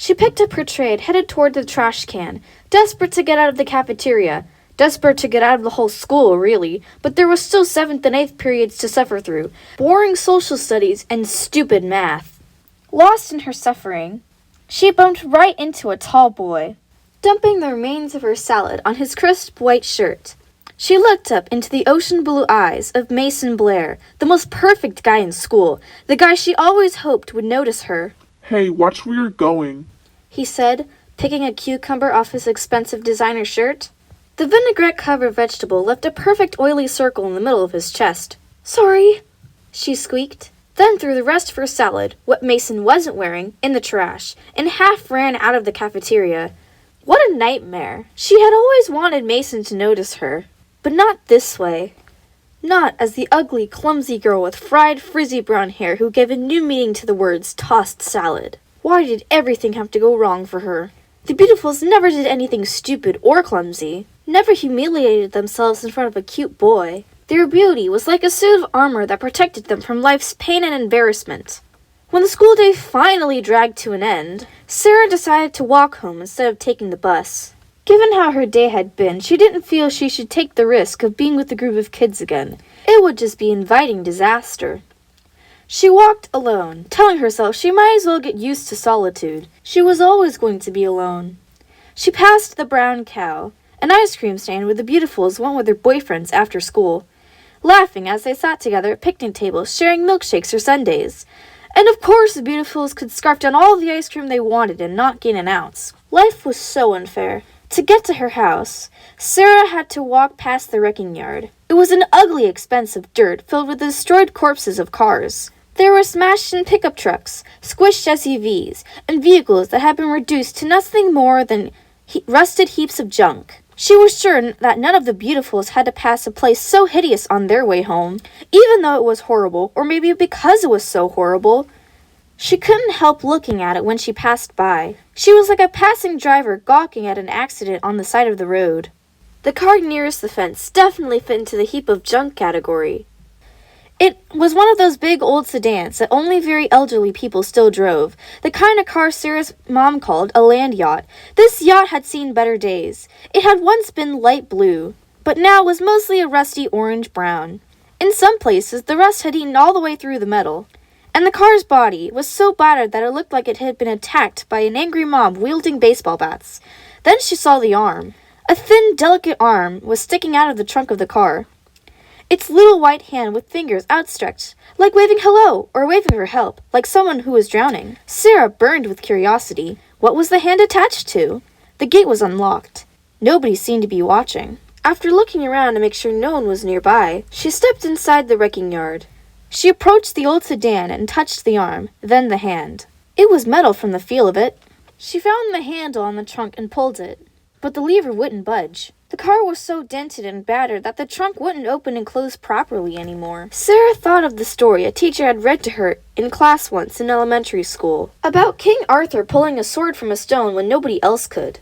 She picked up her tray and headed toward the trash can, desperate to get out of the cafeteria. Desperate to get out of the whole school, really, but there was still 7th and 8th periods to suffer through, boring social studies, and stupid math. Lost in her suffering, she bumped right into a tall boy, dumping the remains of her salad on his crisp white shirt. She looked up into the ocean blue eyes of Mason Blair, the most perfect guy in school, the guy she always hoped would notice her. "Hey, watch where you're going," he said, picking a cucumber off his expensive designer shirt. The vinaigrette-covered vegetable left a perfect oily circle in the middle of his chest. "Sorry," she squeaked, then threw the rest of her salad, what Mason wasn't wearing, in the trash, and half ran out of the cafeteria. What a nightmare. She had always wanted Mason to notice her, but not this way. Not as the ugly, clumsy girl with fried, frizzy brown hair who gave a new meaning to the words tossed salad. Why did everything have to go wrong for her? The Beautifuls never did anything stupid or clumsy, never humiliated themselves in front of a cute boy. Their beauty was like a suit of armor that protected them from life's pain and embarrassment. When the school day finally dragged to an end, Sarah decided to walk home instead of taking the bus. Given how her day had been, she didn't feel she should take the risk of being with a group of kids again. It would just be inviting disaster. She walked alone, telling herself she might as well get used to solitude. She was always going to be alone. She passed the Brown Cow, an ice cream stand where the Beautifuls went with their boyfriends after school, laughing as they sat together at picnic tables, sharing milkshakes or sundaes. And of course the Beautifuls could scarf down all the ice cream they wanted and not gain an ounce. Life was so unfair. To get to her house, Sarah had to walk past the wrecking yard. It was an ugly expanse of dirt filled with the destroyed corpses of cars. There were smashed-in pickup trucks, squished SUVs, and vehicles that had been reduced to nothing more than rusted heaps of junk. She was sure that none of the Beautifuls had to pass a place so hideous on their way home, even though it was horrible, or maybe because it was so horrible. She couldn't help looking at it when she passed by. She was like a passing driver gawking at an accident on the side of the road. The car nearest the fence definitely fit into the heap of junk category. It was one of those big old sedans that only very elderly people still drove, the kind of car Sarah's mom called a land yacht. This yacht had seen better days. It had once been light blue, but now was mostly a rusty orange-brown. In some places, the rust had eaten all the way through the metal, and the car's body was so battered that it looked like it had been attacked by an angry mob wielding baseball bats. Then she saw the arm. A thin, delicate arm was sticking out of the trunk of the car. Its little white hand with fingers outstretched, like waving hello or waving for help, like someone who was drowning. Sarah burned with curiosity. What was the hand attached to? The gate was unlocked. Nobody seemed to be watching. After looking around to make sure no one was nearby, she stepped inside the wrecking yard. She approached the old sedan and touched the arm, then the hand. It was metal from the feel of it. She found the handle on the trunk and pulled it, but the lever wouldn't budge. The car was so dented and battered that the trunk wouldn't open and close properly anymore. Sarah thought of the story a teacher had read to her in class once in elementary school, about King Arthur pulling a sword from a stone when nobody else could.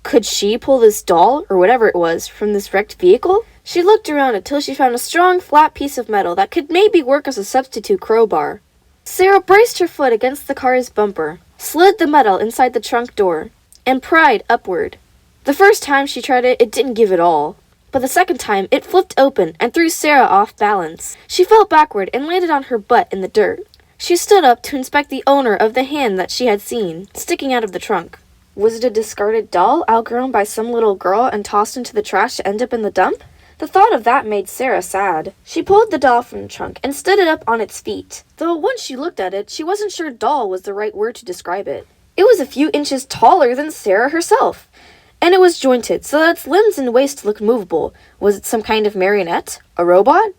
Could she pull this doll, or whatever it was, from this wrecked vehicle? She looked around until she found a strong, flat piece of metal that could maybe work as a substitute crowbar. Sarah braced her foot against the car's bumper, slid the metal inside the trunk door, and pried upward. The first time she tried it, it didn't give at all. But the second time, it flipped open and threw Sarah off balance. She fell backward and landed on her butt in the dirt. She stood up to inspect the owner of the hand that she had seen, sticking out of the trunk. Was it a discarded doll, outgrown by some little girl and tossed into the trash to end up in the dump? The thought of that made Sarah sad. She pulled the doll from the trunk and stood it up on its feet, though once she looked at it, she wasn't sure doll was the right word to describe it. It was a few inches taller than Sarah herself, and it was jointed so that its limbs and waist looked movable. Was it some kind of marionette? A robot?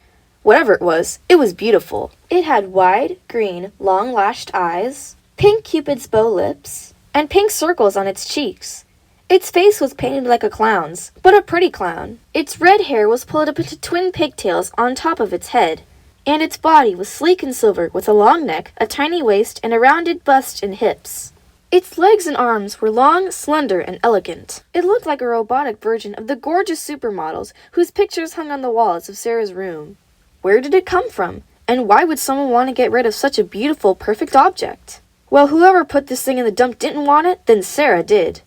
Whatever it was beautiful. It had wide, green, long-lashed eyes, pink Cupid's bow lips, and pink circles on its cheeks. Its face was painted like a clown's, but a pretty clown. Its red hair was pulled up into twin pigtails on top of its head, and its body was sleek and silver with a long neck, a tiny waist, and a rounded bust and hips. Its legs and arms were long, slender, and elegant. It looked like a robotic version of the gorgeous supermodels whose pictures hung on the walls of Sarah's room. Where did it come from? And why would someone want to get rid of such a beautiful, perfect object? Well, whoever put this thing in the dump didn't want it, then Sarah did.